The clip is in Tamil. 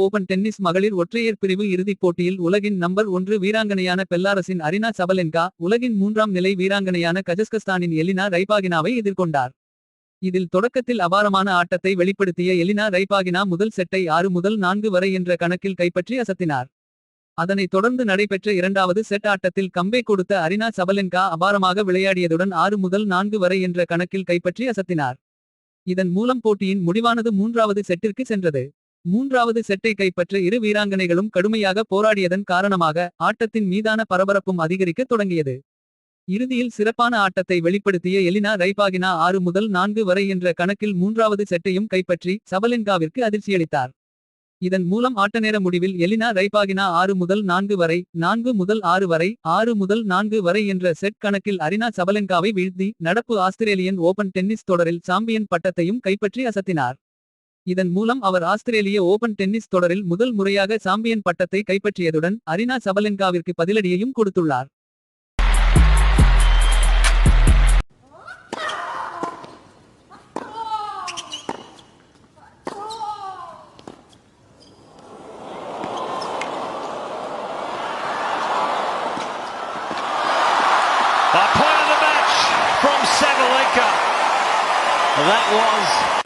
ஓபன் டென்னிஸ் மகளிர் ஒற்றையர் பிரிவு இறுதிப் போட்டியில் உலகின் நம்பர் 1 வீராங்கனையான பெல்லாரஸின் அரினா சபலென்கா உலகின் 3ஆம் நிலை வீராங்கனையான கஜகஸ்தானின் எலினா ரைபாகினாவை எதிர்கொண்டார். இதில் தொடக்கத்தில் அபாரமான ஆட்டத்தை வெளிப்படுத்திய எலினா ரைபாகினா முதல் செட்டை 6-4 வரை என்ற கணக்கில் கைப்பற்றி அசத்தினார். அதனைத் தொடர்ந்து நடைபெற்ற இரண்டாவது செட் ஆட்டத்தில் கம்பேக் கொடுத்த அரினா சபலென்கா அபாரமாக விளையாடியதுடன் 6-4 வரை என்ற கணக்கில் கைப்பற்றி அசத்தினார். இதன் மூலம் போட்டியின் முடிவானது மூன்றாவது செட்டிற்கு சென்றது. மூன்றாவது செட்டை கைப்பற்ற இரு வீராங்கனைகளும் கடுமையாக போராடியதன் காரணமாக ஆட்டத்தின் மீதான பரபரப்பும் அதிகரிக்கத் தொடங்கியது. இறுதியில் சிறப்பான ஆட்டத்தை வெளிப்படுத்திய எலினா ரைபாகினா 6-4 வரை என்ற கணக்கில் மூன்றாவது செட்டையும் கைப்பற்றி சபலென்காவிற்கு அதிர்ச்சியளித்தார். இதன் மூலம் ஆட்டநேர முடிவில் எலினா ரைபாகினா 6-4 வரை, 4-6 வரை, 6-4 வரை என்ற செட் கணக்கில் அரினா சபலென்காவை வீழ்த்தி நடப்பு ஆஸ்திரேலியன் ஓபன் டென்னிஸ் தொடரில் சாம்பியன் பட்டத்தையும் கைப்பற்றி அசத்தினார். இதன் மூலம் அவர் ஆஸ்திரேலிய ஓபன் டென்னிஸ் தொடரில் முதல் முறையாக சாம்பியன் பட்டத்தை கைப்பற்றியதுடன் அரினா சபலென்காவிற்கு பதிலடியையும் கொடுத்துள்ளார். A point of the match from Sabalenka. That was